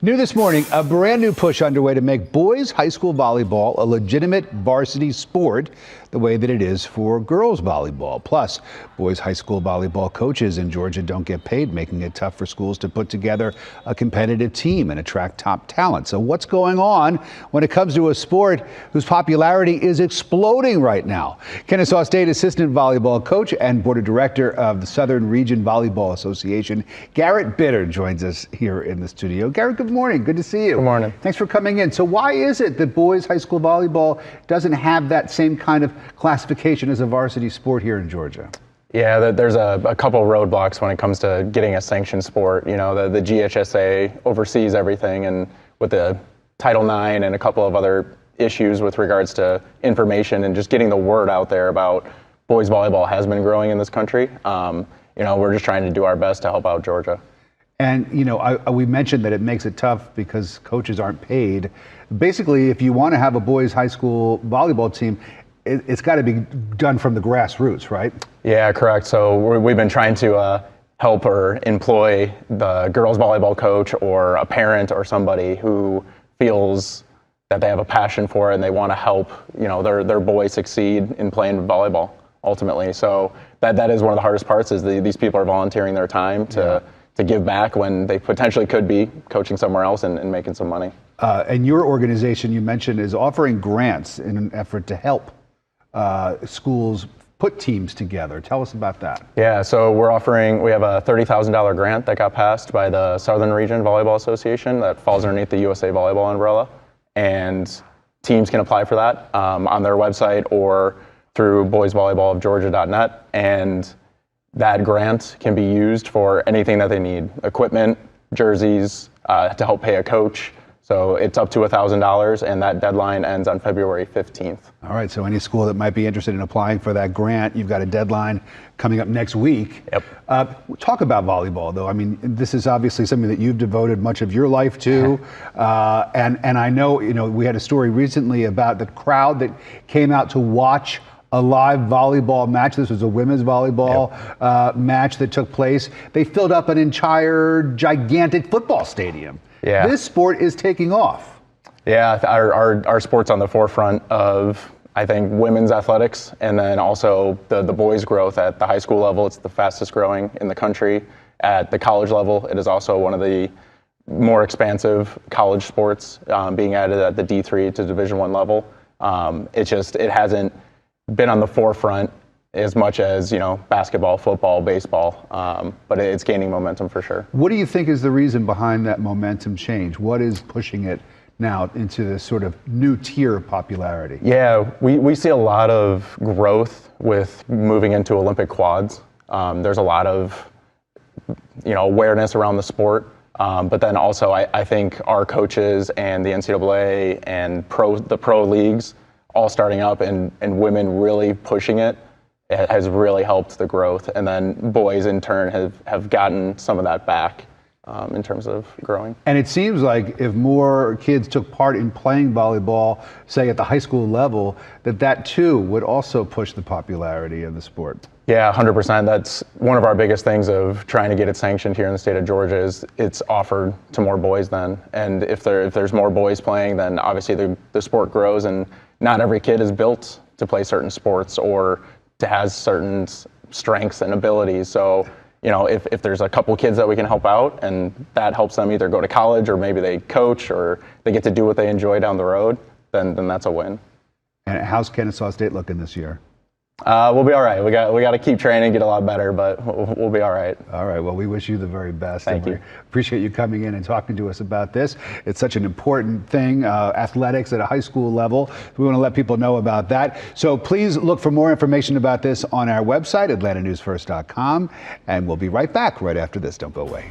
New this morning, a brand new push underway to make boys high school volleyball a legitimate varsity sport the way that it is for girls volleyball. Plus, boys high school volleyball coaches in Georgia don't get paid, making it tough for schools to put together a competitive team and attract top talent. So what's going on when it comes to a sport whose popularity is exploding right now? Kennesaw State assistant volleyball coach and board of director of the Southern Region Volleyball Association, Garrett Bitter, joins us here in the studio. Garrett, good morning. Good to see you. Good morning. Thanks for coming in. So why is it that boys high school volleyball doesn't have that same kind of classification as a varsity sport here in Georgia? Yeah, there's a couple roadblocks when it comes to getting a sanctioned sport. You know, the GHSA oversees everything, and with the Title IX and a couple of other issues with regards to information and just getting the word out there about boys volleyball has been growing in this country. You know, we're just trying to do our best to help out Georgia. And, you know, we mentioned that it makes it tough because coaches aren't paid. Basically, if you want to have a boys high school volleyball team, it's got to be done from the grassroots, right? Yeah, correct. So we've been trying to help or employ the girls volleyball coach or a parent or somebody who feels that they have a passion for it and they want to help, you know, their boy succeed in playing volleyball ultimately. So that is one of the hardest parts is these people are volunteering their time to give back when they potentially could be coaching somewhere else and making some money. And your organization, you mentioned, is offering grants in an effort to help schools put teams together. Tell us about that. Yeah, so we have a $30,000 grant that got passed by the Southern Region Volleyball Association that falls underneath the USA Volleyball umbrella. And teams can apply for that on their website or through boysvolleyballofgeorgia.net. And that grant can be used for anything that they need, equipment, jerseys, to help pay a coach. So it's up to $1,000, and that deadline ends on February 15th. All right, so any school that might be interested in applying for that grant, you've got a deadline coming up next week. Yep. Talk about volleyball, though. I mean, this is obviously something that you've devoted much of your life to. And I know, you know, we had a story recently about the crowd that came out to watch a live volleyball match. This was a women's volleyball match that took place. They filled up an entire gigantic football stadium. Yeah. This sport is taking off. Yeah, our sport's on the forefront of, I think, women's athletics, and then also the boys' growth at the high school level. It's the fastest growing in the country. At the college level, it is also one of the more expansive college sports being added at the D3 to Division I level. It hasn't been on the forefront as much as, you know, basketball, football, baseball, but it's gaining momentum for sure. What do you think is the reason behind that momentum change? What is pushing it now into this sort of new tier of popularity? Yeah, we see a lot of growth with moving into Olympic quads. There's a lot of, you know, awareness around the sport, but then also I think our coaches and the NCAA and the pro leagues all starting up and women really pushing it has really helped the growth. And then boys in turn have gotten some of that back in terms of growing. And it seems like if more kids took part in playing volleyball, say at the high school level, that too would also push the popularity of the sport. Yeah, 100%. That's one of our biggest things of trying to get it sanctioned here in the state of Georgia is it's offered to more boys then. And if there's more boys playing, then obviously the sport grows, and not every kid is built to play certain sports or to have certain strengths and abilities. So, you know, if there's a couple kids that we can help out and that helps them either go to college or maybe they coach or they get to do what they enjoy down the road, then that's a win. And how's Kennesaw State looking this year? We'll be all right. We got to keep training, get a lot better, but we'll be all right. All right. Well, we wish you the very best. Thank you. Appreciate you coming in and talking to us about this. It's such an important thing, athletics at a high school level. We want to let people know about that. So please look for more information about this on our website, atlantanewsfirst.com, and we'll be right back right after this. Don't go away.